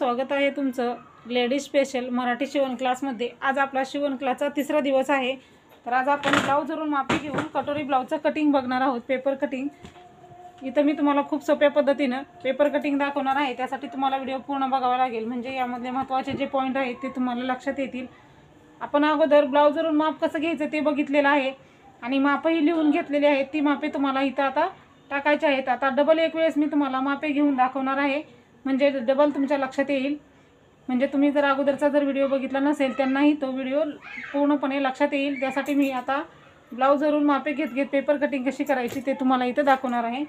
स्वागत आहे तुमचं लेडीज स्पेशल मराठी शिवण क्लासमध्ये। आज आपला शिवण क्लासचा तिसरा दिवस आहे। तर आज आपण ब्लाऊजवरून मापी घेऊन कटोरी ब्लाऊजचं कटिंग बघणार आहोत, पेपर कटिंग। इथं मी तुम्हाला खूप सोप्या पद्धतीने पेपर कटिंग दाखवणार आहे। त्यासाठी तुम्हाला व्हिडिओ पूर्ण बघावा लागेल, म्हणजे यामध्ये महत्त्वाचे जे पॉइंट आहेत ते तुम्हाला लक्षात येतील। आपण अगोदर ब्लाऊजवरून माप कसं घ्यायचं ते बघितलेलं आहे आणि मापही लिहून घेतलेले आहेत। ती मापे तुम्हाला इथं आता टाकायचे आहेत। आता डबल एक वेळेस मी तुम्हाला मापे घेऊन दाखवणार आहे, म्हणजे डबल तुमच्या लक्षात येईल। म्हणजे तुम्ही जर अगोदरचा जर व्हिडिओ बघितला नसेल त्यांनाही तो व्हिडिओ पूर्णपणे लक्षात येईल। त्यासाठी मी आता ब्लाऊजवरून मापे घेत पेपर कटिंग कशी करायची ते तुम्हाला इथं दाखवणार आहे।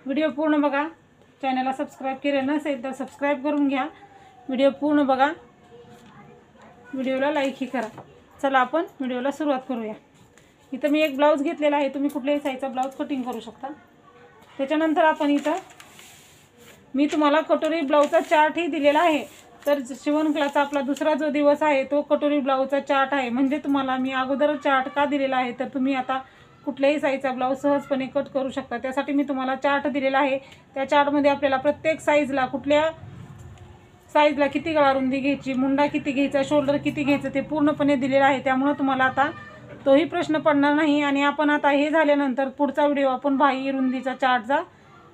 व्हिडिओ पूर्ण बघा। चॅनलला सबस्क्राइब केले नसेल तर सबस्क्राइब करून घ्या। व्हिडिओ पूर्ण बघा, व्हिडिओला लाईक ही करा। चला आपण व्हिडिओला सुरुवात करूया। इथं मी एक ब्लाऊज घेतलेला आहे, तुम्ही कुठल्याही साईजचा ब्लाऊज कटिंग करू शकता। त्याच्यानंतर आपण इथं मी तुम्हाला कटोरी ब्लाऊजचा चार्टही दिलेला आहे। तर शिवण क्लासचा आपला दुसरा जो दिवस आहे तो कटोरी ब्लाऊजचा चार्ट आहे। म्हणजे तुम्हाला मी अगोदर चार्ट का दिलेला आहे तर तुम्ही आता कुठल्याही साईजचा ब्लाऊज सहजपणे कट करू शकता। त्यासाठी मी तुम्हाला चार्ट दिलेला आहे। त्या चार्टमध्ये आपल्याला प्रत्येक साईजला कुठल्या साईजला किती गळा रुंदी घ्यायची, मुंडा किती घ्यायचा, शोल्डर किती घ्यायचं ते पूर्णपणे दिलेलं आहे। त्यामुळे तुम्हाला आता तोही प्रश्न पडणार नाही। आणि आपण आता हे झाल्यानंतर पुढचा व्हिडिओ आपण बाही रुंदीचा चार्टचा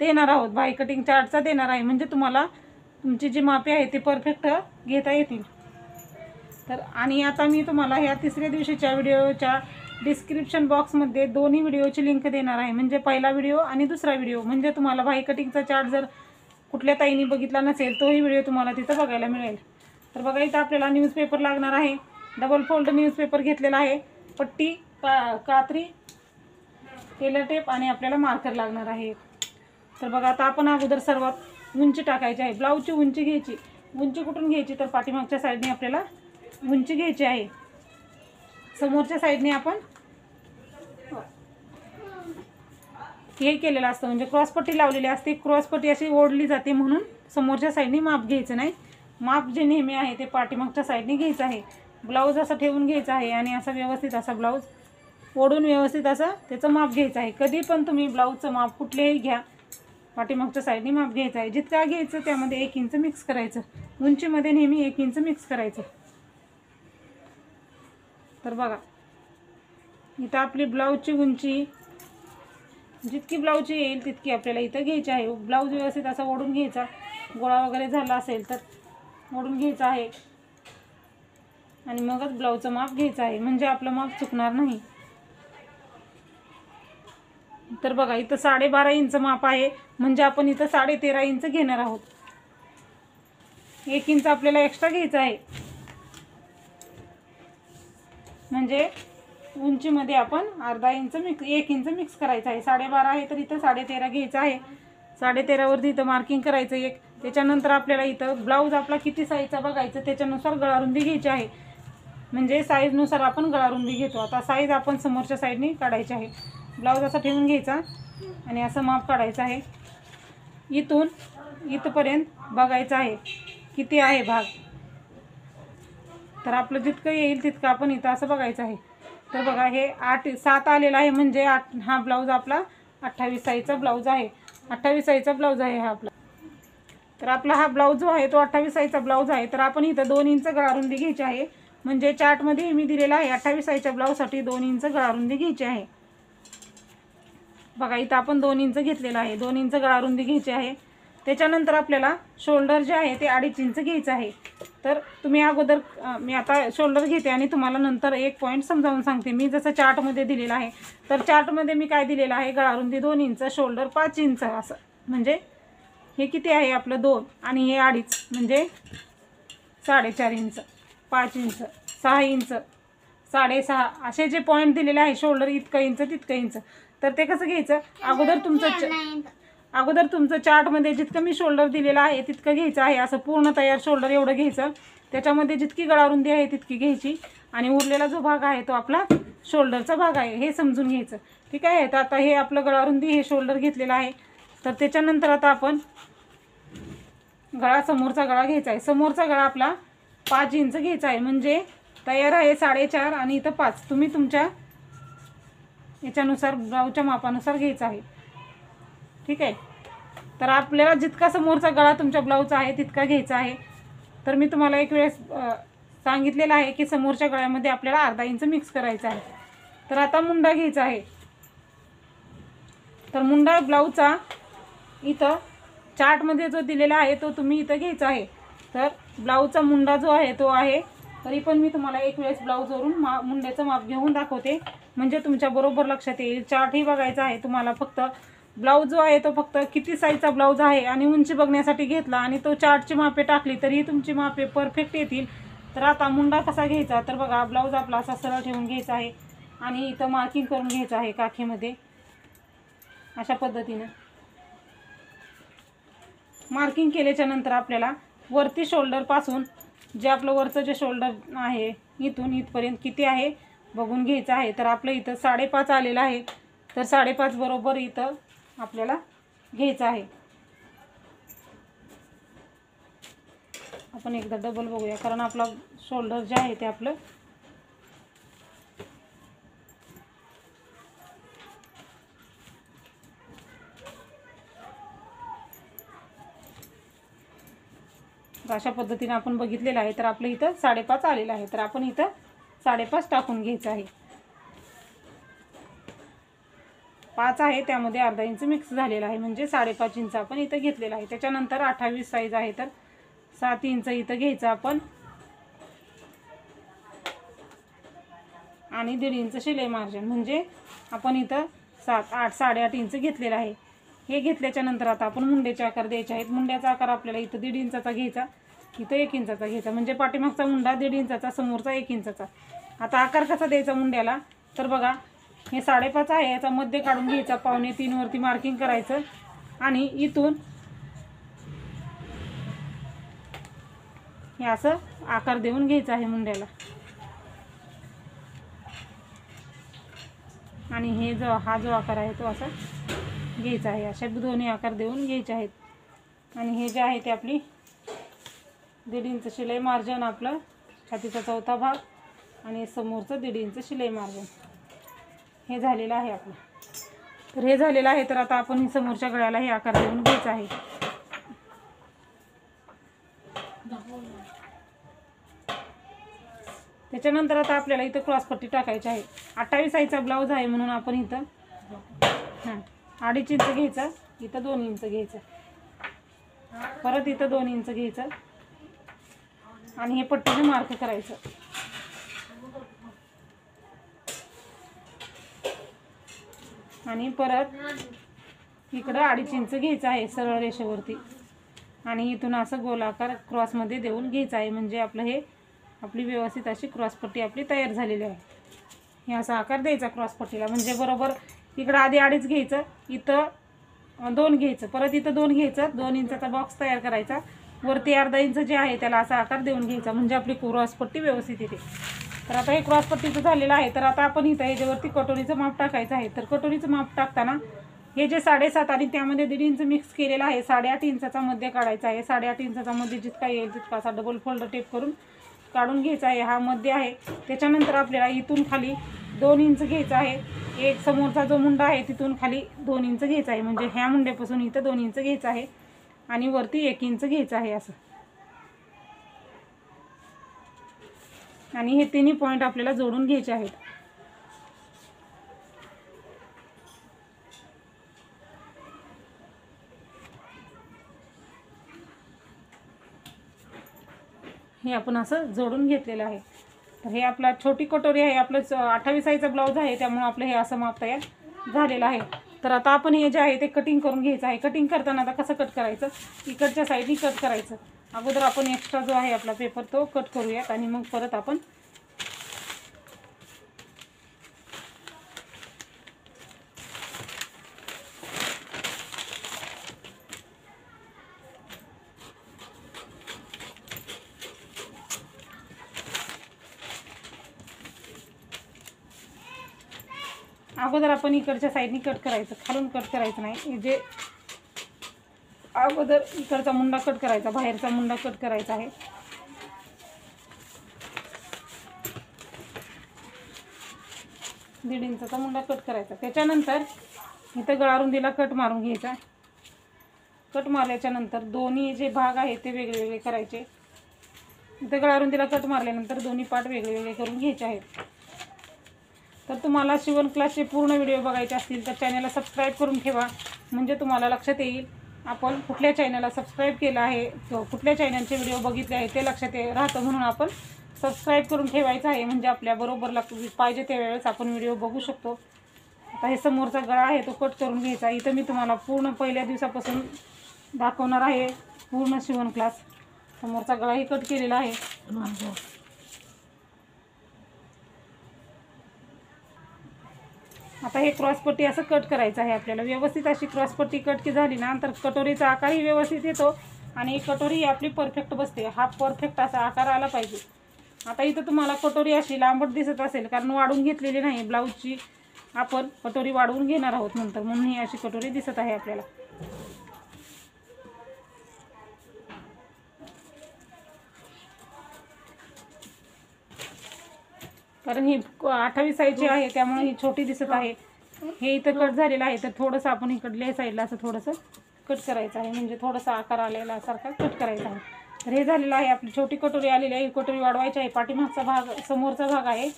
देणार आहोत, बाही कटिंग चार्टचा देणार आहे। म्हणजे तुम्हाला तुमची जी मापे आहे ते परफेक्ट घेता येतील। तर आणि आता मी तुम्हाला ह्या तिसऱ्या दिवशीच्या व्हिडिओच्या डिस्क्रिप्शन बॉक्समध्ये दोन्ही व्हिडिओची लिंक देणार आहे, म्हणजे पहिला व्हिडिओ आणि दुसरा व्हिडिओ। म्हणजे तुम्हाला बाही कटिंगचा चार्ट जर कुठल्या ताईंनी बघितला नसेल तोही व्हिडिओ तुम्हाला तिथं बघायला मिळेल। तर बघा, इथं आपल्याला न्यूजपेपर लागणार आहे। डबल फोल्ड न्यूजपेपर घेतलेला आहे, पट्टी, कात्री, टेलर टेप आणि आपल्याला मार्कर लागणार आहे। तर बघा, आता आपण अगोदर सर्वात उंची टाकायची आहे। ब्लाऊजची उंची घ्यायची। उंची कुठून घ्यायची तर पाठीमागच्या साईडने आपल्याला उंची घ्यायची आहे। समोरच्या साईडने आपण हे केलेलं असतं, म्हणजे क्रॉसपट्टी लावलेली असते। क्रॉसपट्टी अशी ओढली जाते म्हणून समोरच्या साईडने माप घ्यायचं नाही। माप जे नेहमी आहे ते पाठीमागच्या साईडने घ्यायचं आहे। ब्लाऊज असं ठेवून घ्यायचं आहे आणि असं व्यवस्थित असा ब्लाऊज ओढून व्यवस्थित असं त्याचं माप घ्यायचं आहे। कधी पण तुम्ही ब्लाऊजचं माप कुठलेही घ्या, पाठीमागच्या साईडने माप घ्यायचं आहे। जितका घ्यायचं त्यामध्ये 1 इंच मिक्स करायचं। उंचीमध्ये नेहमी 1 इंच मिक्स करायचं। तर बघा, इथं आपली ब्लाऊजची उंची जितकी ब्लाऊजची येईल तितकी आपल्याला इथं घ्यायची आहे। ब्लाऊज व्यवस्थित असा ओढून घ्यायचा। गोळा वगैरे झाला असेल तर ओढून घ्यायचा आहे आणि मगच ब्लाऊजचं माप घ्यायचं आहे, म्हणजे आपलं माप चुकणार नाही। तर बघा, इथं 12.5 इंच माप आहे, म्हणजे आपण इथं 13.5 इंच घेणार आहोत। 1 इंच आपल्याला एक्स्ट्रा घ्यायचं आहे, म्हणजे उंचीमध्ये आपण अर्धा इंच 1 इंच मिक्स करायचं आहे। 12.5 आहे तर इथं 13.5 घ्यायचं आहे। 13.5 वरती इथं मार्किंग करायचं एक। त्याच्यानंतर आपल्याला इथं ब्लाऊज आपला किती साईजचा बघायचं, त्याच्यानुसार गळारुंदी घ्यायची आहे। म्हणजे साईजनुसार आपण गळारुंदी घेतो। आता साईज आपण समोरच्या साईडने काढायची आहे। ब्लाऊज असा ठेवून घ्यायचा आणि असं माप काढायचं आहे। इथून इथपर्यंत बघायचं आहे किती आहे भाग। तर आपलं जितकं येईल तितकं आपण इथं असं बघायचं आहे। तर बघा, हे 7 आलेला आहे, म्हणजे हा ब्लाऊज आपला 28 साईजचा ब्लाऊज आहे। 28 साईजचा ब्लाऊज आहे हा आपला। तर आपला हा ब्लाऊज जो आहे तो 28 साईजचा ब्लाऊज आहे। तर आपण इथं 2 इंच गळारुंदी घ्यायची आहे। म्हणजे चार्टमध्ये मी दिलेला आहे 28 साईजच्या ब्लाऊजसाठी 2 इंच गळारुंदी घ्यायची आहे। बघा, इथं आपण 2 इंच घेतलेला आहे। 2 इंच गळारुंदी घ्यायची आहे। त्याच्यानंतर आपल्याला शोल्डर जे आहे ते 2.5 इंच घ्यायचं आहे। तर तुम्ही अगोदर मी आता शोल्डर घेते आणि तुम्हाला नंतर एक पॉईंट समजावून सांगते। मी जसं चार्टमध्ये दिलेलं आहे तर चार्टमध्ये मी काय दिलेलं आहे, गळारुंदी 2 इंच, शोल्डर 5 इंच असं। म्हणजे हे किती आहे आपलं 2 आणि हे 2.5 म्हणजे 4.5 इंच, 5 इंच, 6 इंच, 6.5 असे जे पॉईंट दिलेले आहे, शोल्डर इतकं इंच तितकं इंच। तर ते कसं घ्यायचं, अगोदर तुमचं चार्टमध्ये जितकं मी शोल्डर दिलेलं आहे तितकं घ्यायचं आहे। असं पूर्ण तयार शोल्डर एवढं घ्यायचं। त्याच्यामध्ये जितकी गळारुंदी आहे तितकी घ्यायची आणि उरलेला जो भाग आहे तो आपला शोल्डरचा भाग आहे, हे समजून घ्यायचं। ठीक आहे। तर आता हे आपलं गळारुंदी हे शोल्डर घेतलेलं आहे। तर त्याच्यानंतर आता आपण गळा, समोरचा गळा घ्यायचा आहे। समोरचा गळा आपला 5 इंच घ्यायचा आहे, म्हणजे तयार आहे 4.5 आणि इथं 5। तुम्ही तुमच्या याच्यानुसार ब्लाऊजच्या मापानुसार घ्यायचं आहे। ठीक आहे। तर आपल्याला जितका समोरचा गळा तुमच्या ब्लाऊजचा आहे तितका घ्यायचा आहे. तर मी तुम्हाला एक वेळेस सांगितलेलं आहे की समोरच्या गळ्यामध्ये आपल्याला अर्धा इंच मिक्स करायचा आहे. तर आता मुंडा घ्यायचा आहे. तर मुंडा ब्लाऊजचा इथं चार्टमध्ये जो दिलेला आहे तो तुम्ही इथं घ्यायचा आहे. तर ब्लाऊजचा मुंडा जो आहे तो आहे, तरी पण मी तुम्हाला एक वेळेस ब्लाऊजवरून मुंड्याचं माप घेऊन दाखवते म्हणजे तुमच्या बरोबर लक्षात येईल. चार्टही बघायचा आहे तुम्हाला. फक्त ब्लाऊज जो आहे तो फक्त किती साईजचा ब्लाऊज आहे आणि उंची बघण्यासाठी घेतला आणि तो चार्टची मापे टाकली तरी तुमची मापे परफेक्ट येतील. तर आता मुंडा कसा घ्यायचा, तर बघा ब्लाऊज आपला असा सरळ ठेवून घ्यायचा आहे आणि इथं मार्किंग करून घ्यायचं आहे काखेमध्ये. अशा पद्धतीनं मार्किंग केल्याच्या नंतर आपल्याला वरती शोल्डरपासून जे आपलं वरचं जे शोल्डर आहे इथून इथपर्यंत किती आहे बघून घ्यायचं आहे. तर आपलं इथं 5.5 आलेलं आहे. तर 5.5 बरोबर इथं आपल्याला घ्यायचं आहे. आपण एकदा डबल बघूया कारण आपला शोल्डर जे आहे ते आपलं अशा पद्धतीने आपण बघितलेलं आहे. तर आपलं इथं 5.5 आलेलं आहे. तर आपण इथं 5.5 टाकून घ्यायचं आहे. 5 आहे त्यामध्ये अर्धा इंच मिक्स झालेला आहे म्हणजे 5.5 इंच आपण इथं घेतलेलं आहे. त्याच्यानंतर 28 साईज आहे तर 7 इंच इथं घ्यायचं आपण आणि 1.5 इंच शिलाई मार्जिन म्हणजे आपण इथं 7, 8, 8.5 इंच घेतलेलं आहे. हे घेतल्याच्या नंतर आता आपण मुंड्याचे आकार द्यायचे आहेत. मुंड्याचा आकार आपल्याला इथं 1.5 इंचाचा घ्यायचा, इथं 1 इंचाचा घ्यायचा म्हणजे पाठीमागचा मुंडा 1.5 इंचाचा, समोरचा 1 इंचाचा. आता आकार कसा द्यायचा मुंड्याला, तर बघा हे 5.5 आहे याचा मध्य काढून घ्यायचा, 2.25 वरती मार्किंग करायचं आणि इथून हे असं आकार देऊन घ्यायचा आहे मुंड्याला. आणि हे हा जो आकार आहे तो असा घ्यायचा आहे. अशा दोन्ही आकार देऊन घ्यायचे आहेत. आणि हे जे आहे ते आपली 1.5 इंच शिलाई मार्जिन, आपलं छातीचा चौथा भाग आणि समोरचं 1.5 इंच शिलाई मार्जिन हे झालेलं आहे आपलं. तर हे झालेलं आहे. तर आता आपण समोरच्या गळ्याला हे आकार देऊन घ्यायचा आहे. त्याच्यानंतर आता आपल्याला इथं क्रॉसपट्टी टाकायची आहे. 28 साईजचा ब्लाऊज आहे म्हणून आपण इथं 2.5 इंच घ्यायचं, इथं 2 इंच घ्यायचं, परत इथं 2 इंच घ्यायचं आणि हे पट्टीने मार्क करायचं. आणि परत इकडं 2.5 इंच घ्यायचं आहे सरळ रेषेवरती आणि इथून असं गोलाकार क्रॉसमध्ये देऊन घ्यायचं आहे म्हणजे आपलं हे आपली व्यवस्थित अशी क्रॉसपट्टी आपली तयार झालेली आहे. हे असा आकार द्यायचा क्रॉसपट्टीला म्हणजे बरोबर इकडं आधी 2.5 घ्यायचं, इथं 2 घ्यायचं, परत इथं 2 घ्यायचं, 2 इंचाचा बॉक्स तयार करायचा, वरती अर्धा इंच जे आहे त्याला असा आकार देऊन घ्यायचा म्हणजे आपली क्रॉसपट्टी व्यवस्थित येते. तर आता हे क्रॉसपट्टीचं झालेलं आहे. तर आता आपण इथं ह्याच्यावरती कटोरीचं माप टाकायचं आहे. तर कटोरीचं माप टाकताना हे जे 7.5 आणि त्यामध्ये 1.5 इंच मिक्स केलेलं आहे, 8.5 इंचाचा मध्ये काढायचा आहे. 8.5 इंचाचा मध्ये जितका येईल तितका असा डबल फोल्ड टेप करून काढून घ्यायचा आहे. हा मध्ये आहे. त्याच्यानंतर आपल्याला इथून खाली 2 इंच घ्यायचा आहे. एक समोरचा जो मुंडा आहे तिथून खाली 2 इंच घ्यायचा आहे म्हणजे ह्या मुंड्यापासून इथं 2 इंच घ्यायचं आहे आणि वरती 1 इंच घ्यायचं आहे असं. आणि हे तिन्ही पॉईंट आपल्याला जोडून घ्यायचे आहेत. हे आपण असं जोडून घेतलेलं आहे. तर हे आपला छोटी कटोरी आहे, आपलं 28 साईजचा ब्लाऊज आहे त्यामुळे आपलं हे असं माप तयार झालेलं आहे. तर आता आपण हे जे आहे ते कटिंग करून घ्यायचं आहे. कटिंग करताना आता कसं कट करायचं, इकडच्या साईडनी कट करायचं. अगोदर आपण एक्स्ट्रा जो आहे आपला पेपर तो कट करूयात आणि मग परत आपण इकडच्या साईडनी कट करायचं, खालून कट करायचं नाही. जे अगोदर इकडचा मुंडा कट करायचा, बाहेरचा मुंडा कट करायचा आहे. दीड इंचाचा मुंडा कट करायचा. त्याच्यानंतर इथं गळारुंदीला कट मारून घ्यायचा. कट मारल्याच्या नंतर दोन्ही जे भाग आहेत ते वेगळे वेगळे करायचे. इथं गळारुंदीला कट मारल्यानंतर दोन्ही पार्ट वेगळे वेगळे करून घ्यायचे आहेत. तर तुम्हाला शिवण क्लासचे पूर्ण व्हिडिओ बघायचे असतील तर चॅनलला सबस्क्राईब करून ठेवा, म्हणजे तुम्हाला लक्षात येईल आपण कुठल्या चॅनलला सबस्क्राईब केलं आहे, कुठल्या चॅनलचे व्हिडिओ बघितले आहे ते लक्षात राहतं. म्हणून आपण सबस्क्राईब करून ठेवायचं आहे, म्हणजे आपल्या बरोबर पाहिजे त्यावेळेस आपण व्हिडिओ बघू शकतो. आता हे समोरचा गळा आहे तो कट करून घ्यायचा. इथं मी तुम्हाला पूर्ण पहिल्या दिवसापासून दाखवणार आहे पूर्ण शिवण क्लास. समोरचा गळाही कट केलेला आहे. आता हे क्रॉसपट्टी असं कट करायचं आहे आपल्याला. व्यवस्थित अशी क्रॉसपट्टी कट की झाली ना तर कटोरीचा आकारही व्यवस्थित येतो आणि कटोरी आपली परफेक्ट बसते. हा परफेक्ट असा आकार आला पाहिजे. आता इथं तुम्हाला कटोरी अशी लांबट दिसत असेल कारण वाढून घेतलेली नाही ब्लाऊजची, आपण कटोरी वाढवून घेणार आहोत नंतर, म्हणून ही अशी कटोरी दिसत आहे आपल्याला. कारण ही 28 साईजची आहे त्यामुळे ही छोटी दिसत आहे. हे इथं कट झालेलं आहे तर थोडंसं आपण इकडल्या साईडला असं थोडंसं कट करायचं आहे, म्हणजे थोडासा आकार आलेला सारखा कट करायचा आहे. तर हे झालेलं आहे, आपली छोटी कटोरी आलेली आहे. ही कटोरी वाढवायची आहे. पाठीमागचा भाग समोरचा भाग आहे.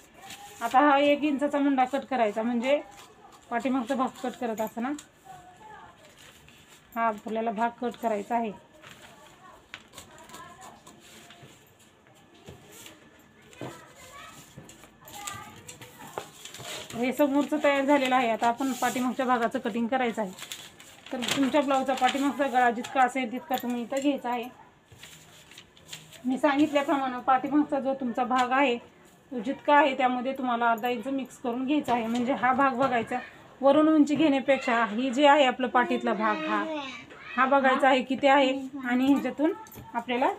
आता हा 1 इंचाचा मुंडा कट करायचा, म्हणजे पाठीमागचा भाग कट करत असताना हा आपल्याला भाग कट करायचा आहे. हे समोरचं तयार झालेलं आहे. आता आपण पाठीमागच्या भागाचं कटिंग करायचं आहे. तर तुमच्या ब्लाऊजचा पाठीमागचा गळा जितका असेल तितका तुम्ही इथं घ्यायचा आहे. मी सांगितल्याप्रमाणे पाठीमागचा जो तुमचा भाग आहे तो जितका आहे त्यामध्ये तुम्हाला अर्धा इंच मिक्स करून घ्यायचा आहे. म्हणजे हा भाग बघायचा, वरून उंची घेण्यापेक्षा ही जे आहे आपलं पाठीतला भाग हा बघायचा आहे किती आहे, आणि ह्याच्यातून आपल्याला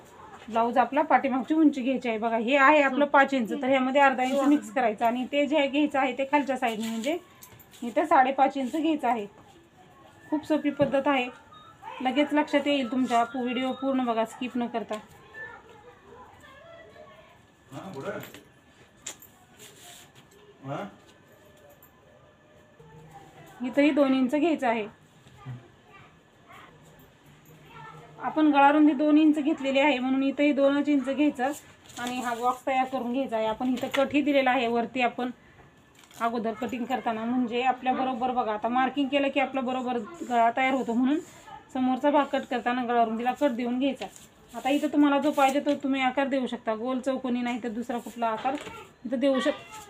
ब्लाऊज आपला पाठीमागची उंची घ्यायची आहे. बघा हे आहे आपलं 5 इंच, तर ह्यामध्ये अर्धा इंच मिक्स करायचं आणि ते जे घ्यायचं आहे ते खालच्या साईडने, म्हणजे इथं 5.5 इंच घ्यायचं आहे. खूप सोपी पद्धत आहे, लगेच लक्षात येईल तुमच्या. व्हिडिओ पूर्ण बघा, स्किप न करता. इथंही 2 इंच घ्यायचं आहे. आपण गळारुंदी 2 इंच घेतलेली आहे म्हणून इथंही 2 इंच घ्यायचं आणि हा बॉक्स तयार करून घ्यायचा आहे. आपण इथं कटही दिलेला आहे वरती आपण अगोदर कटिंग करताना, म्हणजे आपल्या बरोबर बघा. आता मार्किंग केलं की आपला बरोबर गळा तयार होतो, म्हणून समोरचा भाग कट करताना गळारुंदीला कट देऊन घ्यायचा. आता इथं तुम्हाला जो पाहिजे तो तुम्ही आकार देऊ शकता, गोल चौकोनी नाही तर दुसरा कुठला आकार इथं देऊ शकता.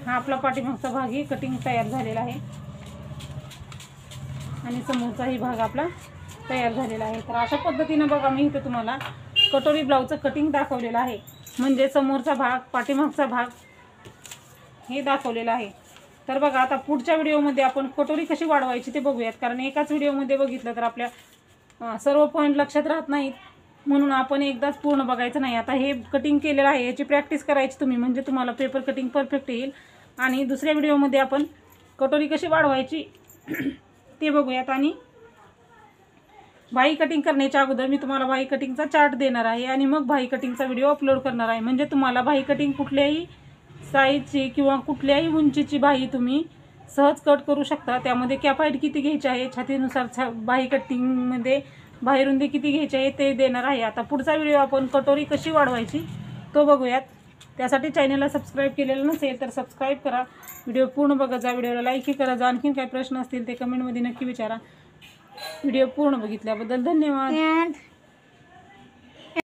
हा आपला पाठीमागचा भागही कटिंग तयार झालेला आहे आणि समोरचाही भाग आपला तयार झालेला आहे. तर अशा पद्धतीनं बघा मी इथं तुम्हाला कटोरी ब्लाऊजचं कटिंग दाखवलेलं आहे, म्हणजे समोरचा भाग पाठीमागचा भाग हे दाखवलेलं आहे. तर बघा आता पुढच्या व्हिडिओमध्ये आपण कटोरी कशी वाढवायची ते बघूयात, कारण एकाच व्हिडिओमध्ये बघितलं तर आपल्या सर्व पॉईंट लक्षात राहत नाहीत, म्हणून आपण एकदाच पूर्ण बघायचं नाही. आता हे कटिंग केलेलं आहे याची प्रॅक्टिस करायची तुम्ही, म्हणजे तुम्हाला पेपर कटिंग परफेक्ट येईल. आणि दुसऱ्या व्हिडिओमध्ये आपण कटोरी कशी वाढवायची ते बघूयात. आणि बाही कटिंग करण्याच्या अगोदर मी तुम्हाला बाही कटिंगचा चार्ट देणार आहे आणि मग बाही कटिंगचा व्हिडिओ अपलोड करणार आहे, म्हणजे तुम्हाला बाही कटिंग कुठल्याही साईजची किंवा कुठल्याही उंचीची बाही तुम्ही सहज कट करू शकता. त्यामध्ये कॅप हाईट किती घ्यायची आहे, छातीनुसार बाही कटिंगमध्ये बाही रुंदी किती घ्यायची आहे ते देणार आहे. आता पुढचा व्हिडिओ आपण कटोरी कशी वाढवायची तो बघूयात. त्यासाठी चॅनलला सबस्क्राईब केलेलं नसेल तर सबस्क्राईब करा. व्हिडिओ पूर्ण बघत जा, व्हिडिओला लाईकही करा. जर आणखीन काही प्रश्न असतील ते कमेंटमध्ये नक्की विचारा. व्हिडिओ पूर्ण बघितल्याबद्दल धन्यवाद.